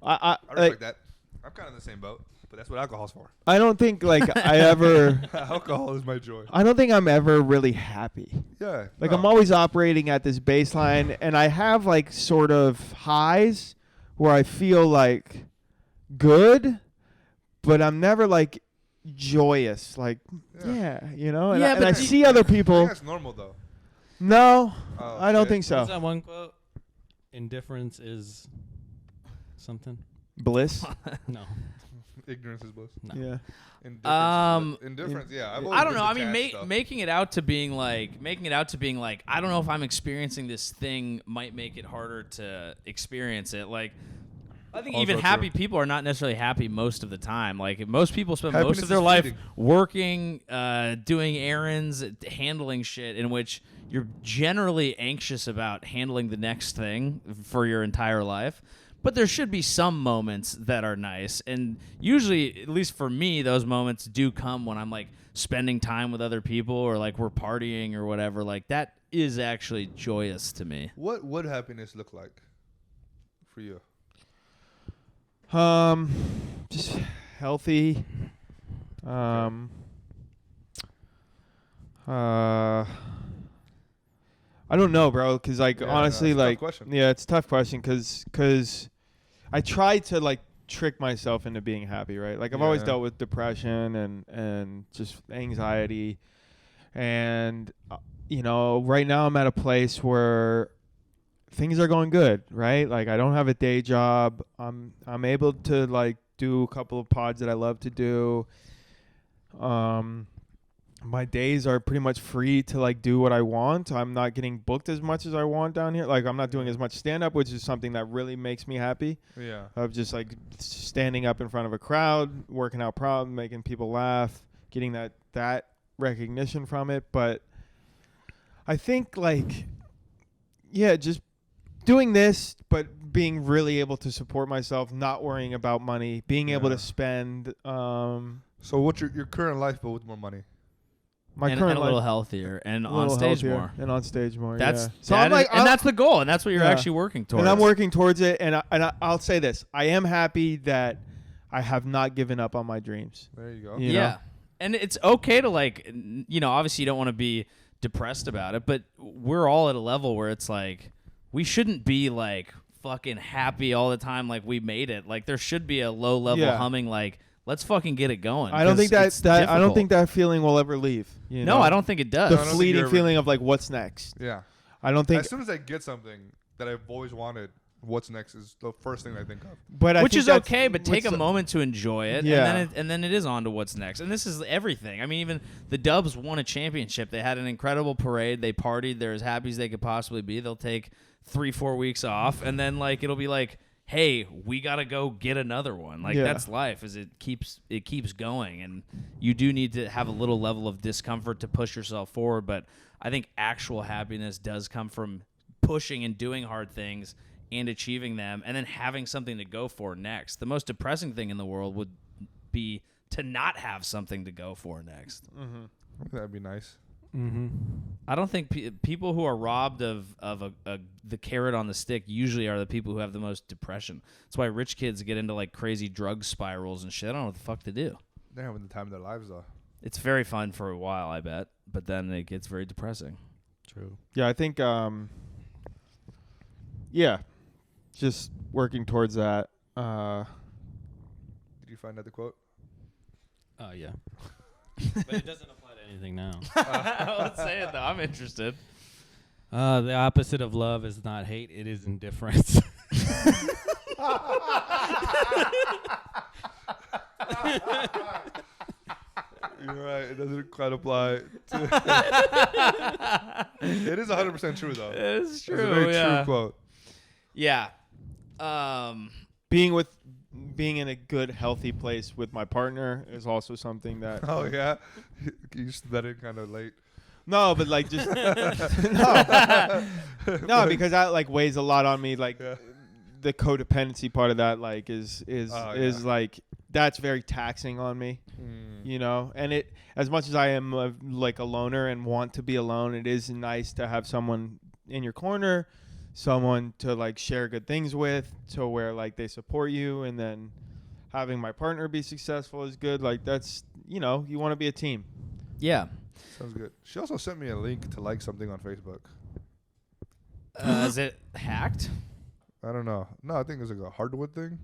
I respect that. I'm kind of in the same boat, but that's what alcohol's for.
I don't think like I ever.
Alcohol is my joy.
I don't think I'm ever really happy.
Yeah.
Like
no.
I'm always operating at this baseline, and I have like sort of highs where I feel like good, but I'm never like joyous. Like you know. And,
Yeah,
and
but
I
you-
see other
I think
people.
that's normal though.
No,
Oh,
I don't
shit.
think
What's
so.
that one quote? Indifference is something.
Bliss.
No.
Ignorance is bliss.
No.
Yeah.
Indifference. Yeah. I've
I
always
don't
been
know. I mean,
detached stuff.
making it out to being like, I don't know if I'm experiencing this thing might make it harder to experience it. Like, I think
Also
even happy
true.
people are not necessarily happy most of the time. Like, most people spend
Happiness
most of their
is
life
fleeting.
working, doing errands, handling shit in which you're generally anxious about handling the next thing for your entire life. But there should be some moments that are nice. And usually, at least for me, those moments do come when I'm like spending time with other people or like we're partying or whatever. Like that is actually joyous to me.
What would happiness look like for you?
Just healthy. I don't know, bro, because like honestly,
it's a
like
tough question.
yeah, it's a tough question because I try to like trick myself into being happy, right? Like I've always dealt with depression and just anxiety, and you know, right now I'm at a place where things are going good, right? Like I don't have a day job. I'm able to like do a couple of pods that I love to do. My days are pretty much free to like do what I want. I'm not getting booked as much as I want down here. Like I'm not doing as much stand up, which is something that really makes me happy.
Yeah.
Of just like standing up in front of a crowd, working out proud, making people laugh, getting that recognition from it. But I think like, yeah, just doing this, but being really able to support myself, not worrying about money, being able to spend.
So what's your current life, but with more money?
My
and
current
a little
life,
healthier and
a
on
little
stage
healthier
more.
and on stage more.
That's
So I'm like,
and that's the goal, and that's what you're actually working towards.
And I'm working towards it, and I'll say this: I am happy that I have not given up on my dreams.
There you go.
You know?
And it's okay to like, you know, obviously you don't want to be depressed about it, but we're all at a level where it's like we shouldn't be like fucking happy all the time, like we made it. Like there should be a low level humming, like. Let's fucking get it going.
I don't think I don't think that feeling will ever leave. You know?
No, I don't think it does.
The fleeting feeling of like, what's next?
Yeah.
I don't think.
As soon as I get something that I've always wanted, what's next is the first thing I think of.
But
which is okay, but take a moment to enjoy it,
Yeah.
and then it is on to what's next. And this is everything. I mean, even the Dubs won a championship. They had an incredible parade. They partied. They're as happy as they could possibly be. They'll take 3-4 weeks off, and then like it'll be like, hey, we gotta go get another one. Like that's life. Is it keeps going, and you do need to have a little level of discomfort to push yourself forward. But I think actual happiness does come from pushing and doing hard things and achieving them, and then having something to go for next. The most depressing thing in the world would be to not have something to go for next.
Mm-hmm.
That'd be nice.
Mm-hmm.
I don't think people who are robbed of the carrot on the stick usually are the people who have the most depression. That's why rich kids get into like crazy drug spirals and shit. I don't know what the fuck to do.
They're having the time of their lives though.
It's very fun for a while, I bet, but then it gets very depressing.
True.
Yeah, I think. Just working towards that.
Did you find out the quote?
Oh yeah. But it doesn't apply to anything now.
Let's say it though. I'm interested.
The opposite of love is not hate; it is indifference.
You're right. It doesn't quite apply. It is 100% true though.
It's true.
It's a very true quote.
Yeah.
Being in a good, healthy place with my partner is also something that.
Oh yeah, you just that in kind of late.
No, but like just no, because that like weighs a lot on me. Like the codependency part of that, like is like that's very taxing on me. You know, and it as much as I am like a loner and want to be alone, it is nice to have someone in your corner, someone to like share good things with, to where like they support you, and then having my partner be successful is good. Like that's, you know, you want to be a team.
Yeah.
Sounds good. She also sent me a link to like something on Facebook.
Is it hacked?
I don't know. No, I think it's like a hardwood thing.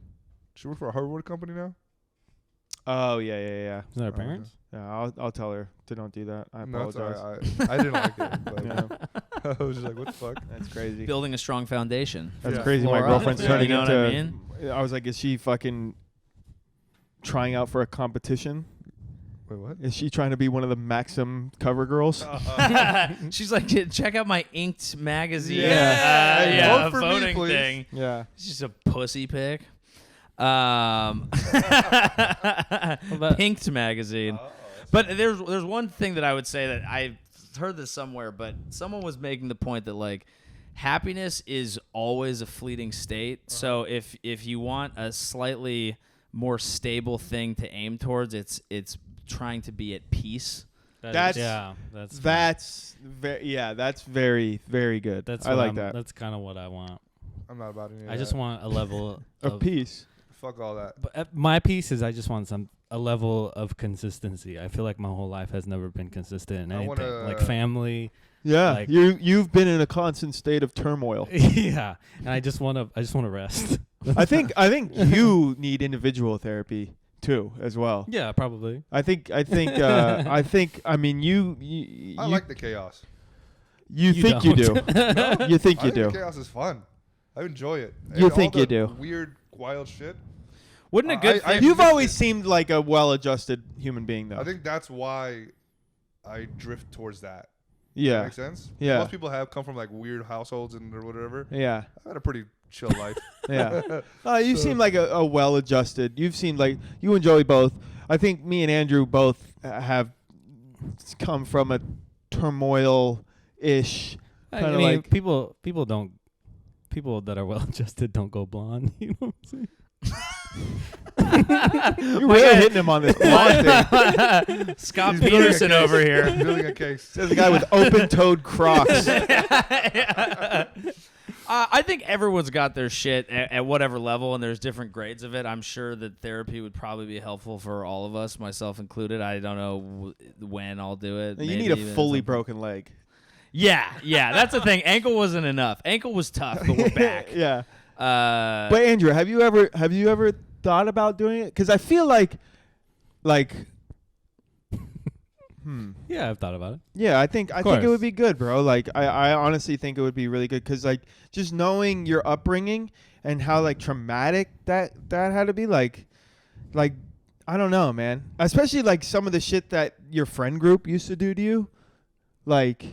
She works for a hardwood company now.
Oh yeah.
Is that her parents?
Yeah, I'll tell her to don't do that. I
No, it's
apologize.
all right. I didn't like it. But
Yeah.
I was just like, what the fuck?
That's crazy.
Building a strong foundation.
That's
Yeah.
crazy. My
Floor up.
girlfriend's
Yeah,
turning
you know
into.
what I mean?
I was like, is she fucking trying out for a competition?
Wait, what?
Is she trying to be one of the Maxim cover girls?
She's like, check out my inked magazine.
Yeah. Vote for me,
voting
please.
thing.
Yeah.
It's just a pussy pic. Pinked magazine. But there's one thing that I would say that I heard this somewhere, but someone was making the point that like happiness is always a fleeting state. So if you want a slightly more stable thing to aim towards, it's trying to be at peace.
That's very, very good.
That's
I like
that.
that.
That's kind of what I want.
I'm not about any of
I just
that.
want a level
Of peace.
Fuck all that.
But my piece is I just want a level of consistency. I feel like my whole life has never been consistent in anything. Like family.
Yeah,
like,
you've been in a constant state of turmoil.
Yeah, and I just want to rest.
I think you need individual therapy too, as well.
Yeah, probably.
I mean, you
I like the chaos.
You think you do.
No,
You think you
I
do.
think the chaos is fun. I enjoy it.
You
And
think
all
you
the
do.
Weird, wild shit.
Wouldn't a good
I
thing?
You've
miss
always
it.
seemed like a well-adjusted human being, though.
I think that's why I drift towards that.
Yeah.
Makes sense.
Yeah.
Most people have come from like weird households and or whatever.
Yeah.
I've had a pretty chill life.
Yeah. You seem like a well-adjusted. You've seemed like you enjoy both. I think me and Andrew both have come from a turmoil-ish
I
kind of
mean,
like.
people that are well adjusted don't go blonde. You know what I'm saying?
You're really hitting him on this blonde thing.
Scott
He's building a
Peterson
case.
over here.
He's building a case.
There's a guy with open-toed Crocs.
I think everyone's got their shit at whatever level, and there's different grades of it. I'm sure that therapy would probably be helpful for all of us, myself included. I don't know when I'll do it.
You
Maybe
need a
even
fully
some-
broken leg.
Yeah, that's the thing. Ankle wasn't enough. Ankle was tough, but we're back.
Yeah.
But
But Andrew, have you ever thought about doing it? Because I feel like.
Yeah, I've thought about it.
Yeah, I think it
course.
would be good, bro. Like, I honestly think it would be really good because, like, just knowing your upbringing and how like traumatic that had to be, like, I don't know, man. Especially like some of the shit that your friend group used to do to you, like.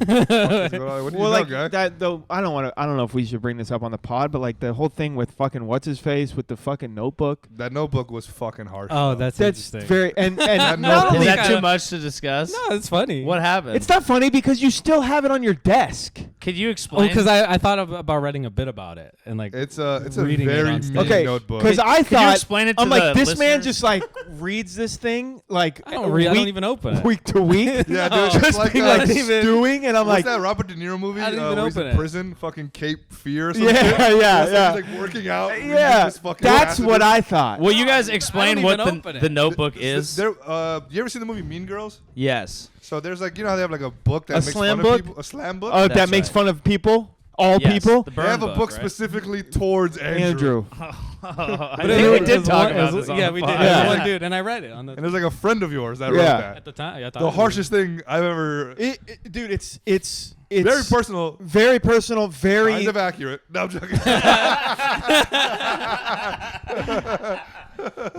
What do you
Well,
know,
like
guy?
that though. I don't know if we should bring this up on the pod, but like the whole thing with fucking what's his face with the fucking notebook.
That notebook was fucking harsh.
Oh,
though.
that's
That's
interesting.
very and not
notebook-
is
only
that too much to discuss?
No, it's funny.
What happened?
it's not funny because you still have it on your desk.
Could you
Oh,
explain?
because I thought about writing a bit about it and like
It's a
reading it
very
on stage.
mean
Okay,
notebook.
because I
Could you
thought
explain it to
I'm like
the
this man
listeners?
just like reads this thing like
I don't read. I
week,
don't even open it.
week to week.
Yeah,
No.
dude, it's
Just
like
being
that.
like stewing, and I'm
What's
like,
that Robert De Niro movie?
I didn't even
where he's
open
in
it.
prison, fucking Cape Fear or some
Yeah,
shit.
yeah,
It's
yeah.
He's like working out. reading
yeah,
this fucking
that's
acid.
what I thought.
Will you guys
I
explain
don't
what
even open it.
the notebook is?
You ever seen the movie Mean Girls?
Yes.
So there's like, you know how they have like a book that
A
makes
slam
fun
book?
of people? A slam book?
That
That's
makes
right.
fun of people, all
Yes,
people.
the
They
burn
have a book
right?
specifically towards
Andrew.
Andrew.
I
But
think
it
we
was
did talk
one-
about
it was-
this on
Yeah,
the
we did.
pod.
It was
Yeah.
one dude, and I read it on the.
And there's like a friend of yours that
Yeah.
wrote
At
that.
the time, I thought
The
it was-
harshest thing I've ever.
Dude, it's
Very personal.
very personal, very
Kind of accurate. No, I'm joking.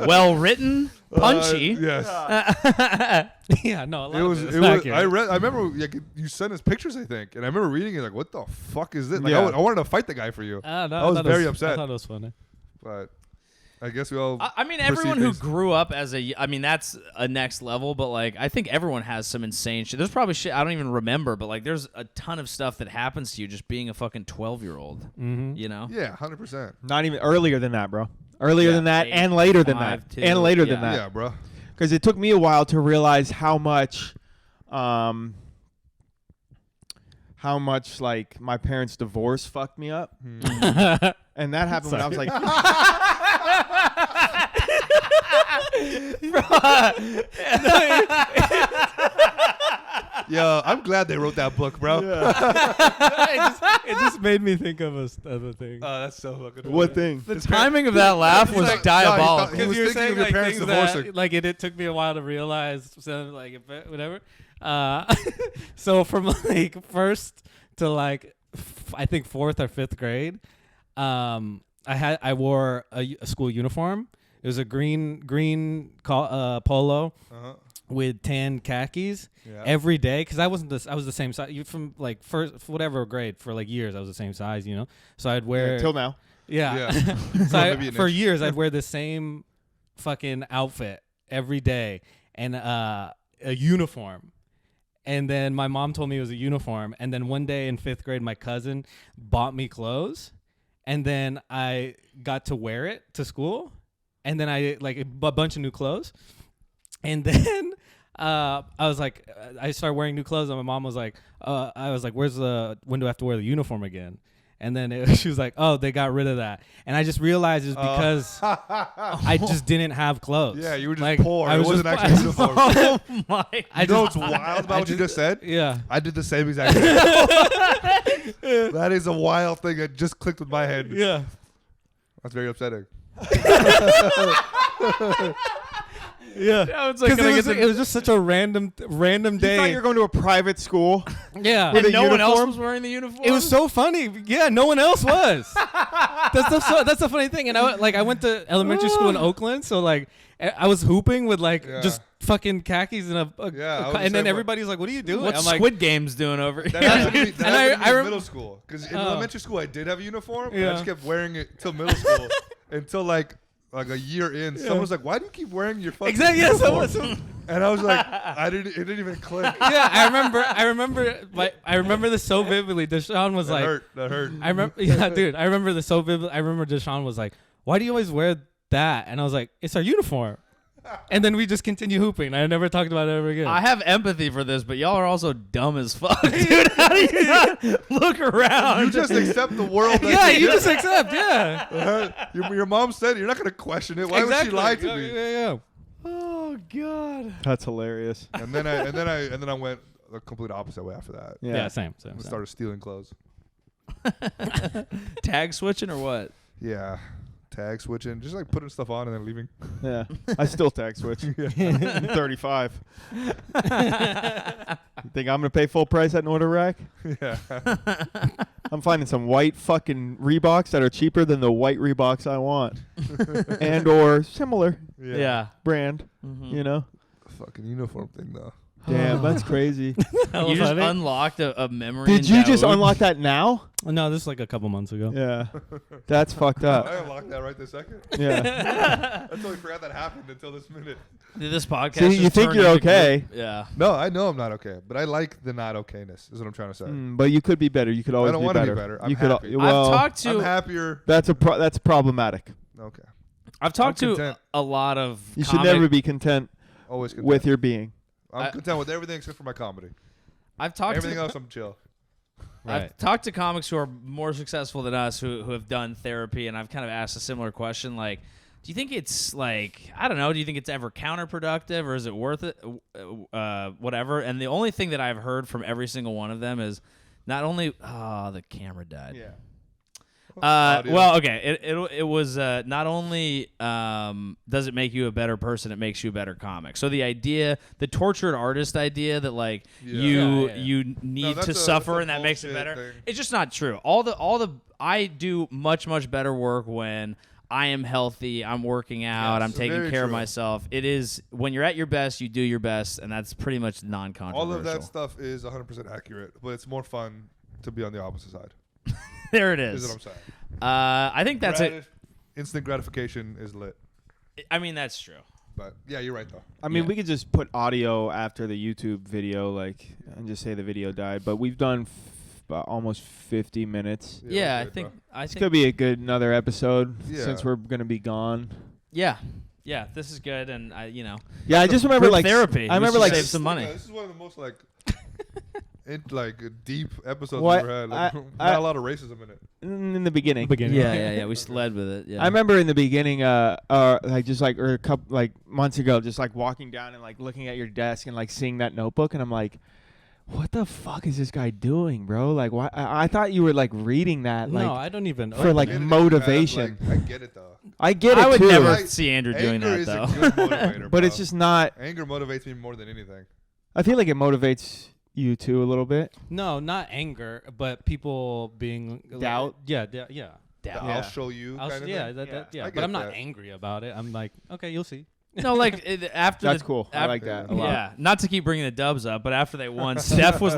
Well written, punchy.
Yes.
Yeah, no, a lot
It was.
of
It
it's
was.
accurate.
I read. I remember. Like, you sent us pictures, I think, and I remember reading it. Like, what the fuck is this? Like,
Yeah.
I wanted to fight the guy for you,
No,
I was
thought
very
I
upset.
thought it was funny.
but I guess we all.
I mean,
perceive
everyone who
things-
grew up as I mean, that's a next level, but like, I think everyone has some insane shit. There's probably shit I don't even remember, but like, there's a ton of stuff that happens to you just being a fucking 12-year-old,
Mm-hmm.
you know?
Yeah, 100%.
not even earlier than that, bro. Earlier
Yeah,
than that,
8,
and later than
5,
that,
2,
and later than
yeah.
that.
Yeah, bro.
Because it took me a while to realize how much like my parents' divorce fucked me up, and that happened when I was like,
Yeah, I'm glad they wrote that book, bro.
It just made me think of a thing.
Oh, that's so fucking.
what thing?
The timing of that laugh was
like-
diabolical.
He was
You're
thinking
saying
of your
like
parents
things
divorcing.
that, like it took me a while to realize, so like whatever. So from like first to like I think 4th or 5th grade, I wore a school uniform. It was a green polo
Uh-huh.
with tan khakis
Yeah.
every day because I was the same size. You from like first whatever grade for like years I was the same size, you know. So I'd wear
Till now.
yeah.
Yeah.
So
Maybe an
for
inch.
years, I'd wear the same fucking outfit every day and a uniform. And then my mom told me it was a uniform. And then one day in 5th grade, my cousin bought me clothes. And then I got to wear it to school. And then I like a bunch of new clothes. And then I was like, I started wearing new clothes. And my mom was like, I was like, when do I have to wear the uniform again? And then she was like, "Oh, they got rid of that." And I just realized it's because I just didn't have clothes.
Yeah, you were just
like,
poor.
I
It
was
wasn't
just,
actually a uniform.
Oh my!
You know what's wild about what you just said?
Yeah.
I did the same exact thing. That is a wild thing that just clicked with my head.
Yeah.
That's very upsetting.
Yeah.
It's like,
Because it was just such a random
You
day.
thought you were going to a private school?
Yeah.
With
and
a
no one else
uniform?
was wearing the uniform.
It was so funny. Yeah, no one else was. That's the funny thing. And I went to elementary school in Oakland, so like I was hooping with like just fucking khakis and and then everybody's like, "What are you doing?"
What's
I'm like,
Squid Games doing over
That
here?
happened to me, that happened to me in
rem-
middle school. Because in elementary school, I did have a uniform, and I
Yeah.
just kept wearing it till middle school. Until like a year in, someone was like, "Why do you keep wearing your fucking
Exactly. Yeah.
uniform?" And I was like, It didn't even click.
Yeah, I remember this so vividly. Deshaun was
That hurt.
I remember, yeah, dude. I remember this so vividly. I remember Deshaun was like, "Why do you always wear that?" And I was like, "It's our uniform." And then we just continue hooping. I never talked about it ever again.
I have empathy for this, but y'all are also dumb as fuck, dude. How do you not look around?
You just accept the world. That
yeah,
you
you
get.
just accept. Yeah,
Your mom said it. You're not gonna question it. Why would she lie to me?
Yeah.
Oh god.
That's hilarious.
And then I went the complete opposite way after that.
Yeah, same.
I started stealing clothes.
Tag switching or what?
Yeah. Tag switching, just like putting stuff on and then leaving.
Yeah. I still tag switch. I'm 35. You think I'm going to pay full price at an order rack?
Yeah.
I'm finding some white fucking Reeboks that are cheaper than the white Reeboks I want. And or similar
Yeah.
brand, you know?
Fucking uniform thing though.
Damn, that's crazy.
You just unlocked a memory.
Did
in
you just
Dauood.
unlock that now?
No, this is like a couple months ago.
Yeah. That's fucked
I
up.
unlocked that right this second.
Yeah.
I totally forgot that happened until this minute.
Did this podcast?
See, you
just
think
turn
you're
into
okay.
group- Yeah.
No, I know I'm not okay, but I like the not okayness. Is what I'm trying to say.
But you could be better. You could always
I don't
be
want to
better.
be better. I'm
you
happy.
could well,
I've talked
I'm
to
happier.
that's problematic.
Okay.
I've talked
I'm
to
content.
a lot of.
You should never be content
Always content.
with your being.
I'm content with everything except for my comedy.
I've talked
Everything
to
else, I'm chill.
I've talked to comics who are more successful than us who have done therapy, and I've kind of asked a similar question, like, do you think it's like, I don't know, do you think it's ever counterproductive or is it worth it? Whatever. And the only thing that I've heard from every single one of them is not only, the camera died.
Yeah.
Audio.
Well, okay. It was not only does it make you a better person, it makes you a better comic. So the idea, the tortured artist idea that like you need
that's
to
a
suffer and that makes it
bullshit
better.
thing.
It's just not true. All the I do much better work when I am healthy, I'm working out,
Yes,
I'm taking
very
care of
true.
myself. It is when you're at your best, you do your best, and that's pretty much non-controversial.
All of that stuff is 100% accurate, but it's more fun to be on the opposite side.
There it
Is
is.
what I'm saying.
I think that's it.
Instant gratification is lit.
I mean, that's true.
But yeah, you're right though.
I mean,
Yeah.
we could just put audio after the YouTube video, like, and just say the video died. But we've done about almost 50 minutes.
Yeah,
we're
I
good,
think
though.
This could be a good another episode
Yeah.
since we're gonna be gone.
Yeah, this is good, and I
Yeah, I just remember
Group
like
therapy.
I
We
remember
should
like
save some money.
This is one of the most like deep episodes
What?
we've ever had. Like,
I-
not a lot of racism in it.
in the beginning.
Yeah. We led with it. Yeah,
I remember in the beginning, like just like or a couple like months ago, just like walking down and like looking at your desk and like seeing that notebook, and I'm like, what the fuck is this guy doing, bro? Like, why? I thought you were like reading that,
No,
like
I don't even.
for like
I get it,
motivation.
I get it though.
I get it
I would
too,
never
Like,
see Andrew doing
Anger
that
is
though.
a good motivator,
but
bro.
it's just not.
Anger motivates me more than anything.
I feel like it motivates you too a little bit.
No, not anger, but people being
Doubt?
Yeah.
I'll show you.
I'll,
kind of
yeah,
thing.
yeah.
I
But
get
I'm not
that.
angry about it. I'm like, okay, you'll see.
No, like after
That's
the,
cool. I like that a lot.
Yeah, not to keep bringing the dubs up, but after they won, Steph was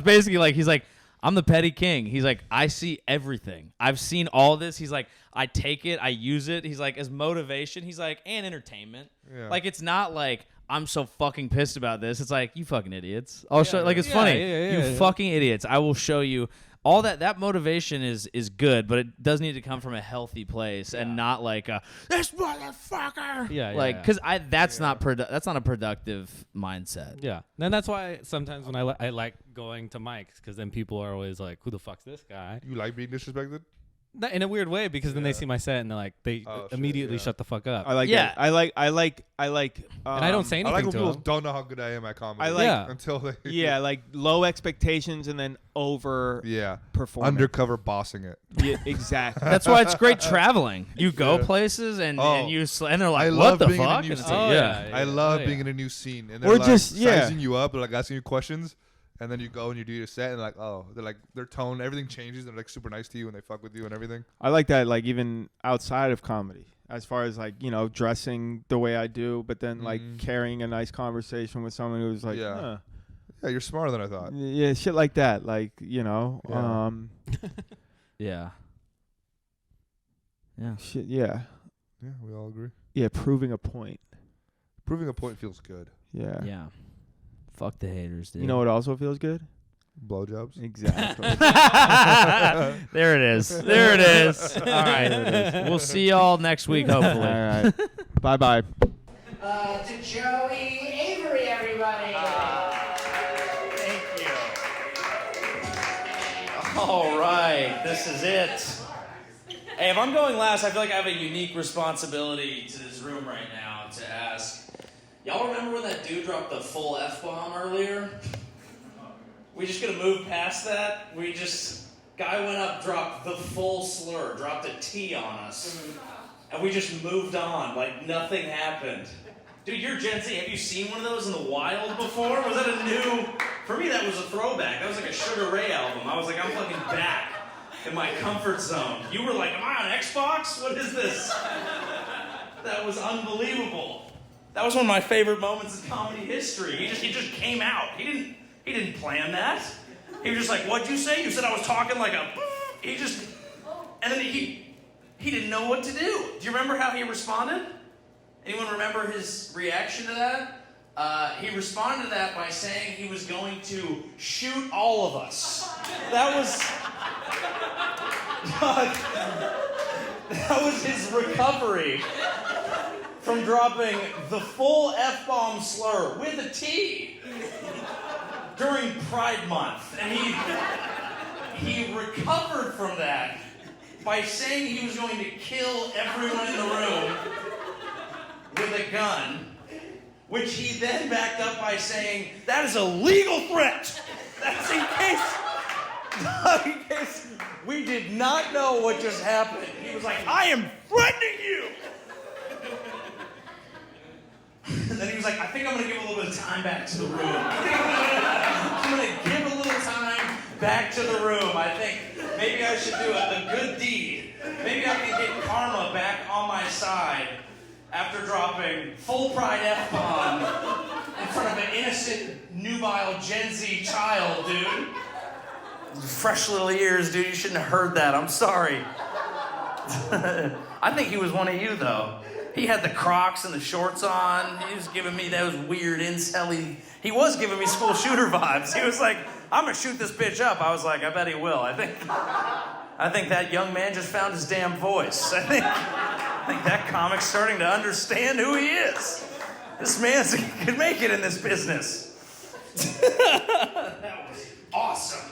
basically like, he's like, I'm the petty king. He's like, I see everything. I've seen all this. He's like, I take it, I use it. He's like, as motivation. He's like, and entertainment.
Yeah.
Like, it's not like I'm so fucking pissed about this. It's like, you fucking idiots. I'll show. Like, it's funny.
Yeah,
You fucking idiots. I will show you. all that motivation is good, but it does need to come from a healthy place and not like this motherfucker. Because that's not a productive mindset.
Yeah, and that's why sometimes when I like going to mics, because then people are always like, "Who the fuck's this guy?"
You like being disrespected?
Not in a weird way, because then they see my set and they're like, they immediately shut the fuck up.
I like that. I like.
And I don't say anything.
I like when
to
people
them.
don't know how good I am at comedy.
I like
until they
like low expectations and then over performing.
Undercover bossing it.
Yeah, exactly.
That's why it's great traveling. You go places and they're like,
I
what
love
the
being in a
fuck?
new
And it's
scene.
like,
I love being in a new scene, and they're
Or
like
just
sizing you up, or like asking you questions. And then you go and you do your set, and like, their tone, everything changes. They're like super nice to you, and they fuck with you and everything.
I like that, like even outside of comedy, as far as like dressing the way I do, but then like carrying a nice conversation with someone who's like,
yeah, you're smarter than I thought.
Yeah, shit like that, like
yeah.
Shit, yeah,
we all agree.
Yeah, proving a point.
Proving a point feels good.
Yeah. Fuck the haters, dude.
You know what also feels good?
Blowjobs.
Exactly.
There it is. There it is. All right. We'll see y'all next week, hopefully.
All right. Bye-bye.
To Joey Avery, everybody.
Thank you. All right. This is it. Hey, if I'm going last, I feel like I have a unique responsibility to this room right now to ask. Y'all remember when that dude dropped the full F-bomb earlier? We just gonna move past that? Guy went up, dropped the full slur, dropped a T on us. And we just moved on like nothing happened. Dude, you're Gen Z. Have you seen one of those in the wild before? Was that a new... For me, that was a throwback. That was like a Sugar Ray album. I was like, I'm fucking back in my comfort zone. You were like, am I on Xbox? What is this? That was unbelievable. That was one of my favorite moments in comedy history. He just came out. He didn't plan that. He was just like, what'd you say? You said I was talking like a... And then he didn't know what to do. Do you remember how he responded? Anyone remember his reaction to that? He responded to that by saying he was going to shoot all of us. That was his recovery from dropping the full F-bomb slur with a T during Pride Month. And he recovered from that by saying he was going to kill everyone in the room with a gun, which he then backed up by saying, that is a legal threat. That's in case we did not know what just happened. He was like, I am threatening you. And then he was like, I think I'm going to give a little bit of time back to the room. I'm going to give a little time back to the room. I think maybe I should do a good deed. Maybe I can get karma back on my side after dropping full Pride F-bomb in front of an innocent, nubile Gen Z child, dude. Fresh little ears, dude. You shouldn't have heard that. I'm sorry. I think he was one of you, though. He had the Crocs and the shorts on. He was giving me those weird incel-y... He was giving me school shooter vibes. He was like, I'm going to shoot this bitch up. I was like, I bet he will. I think that young man just found his damn voice. I think that comic's starting to understand who he is. This man can make it in this business. That was awesome.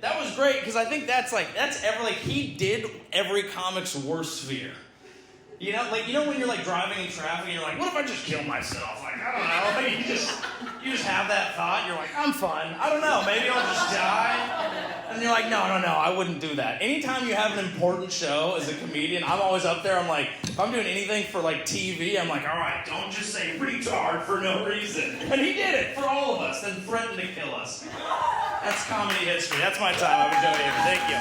That was great, because I think he did every comic's worst fear. You know when you're like driving in traffic and you're like, what if I just kill myself? Like, I don't know. Like, you just have that thought. You're like, I'm fine. I don't know. Maybe I'll just die. And you're like, no, I wouldn't do that. Anytime you have an important show as a comedian, I'm always up there. I'm like, if I'm doing anything for like TV, I'm like, all right, don't just say retard for no reason. And he did it for all of us, then threatened to kill us. That's comedy history. That's my time. I've enjoyed it. Thank you.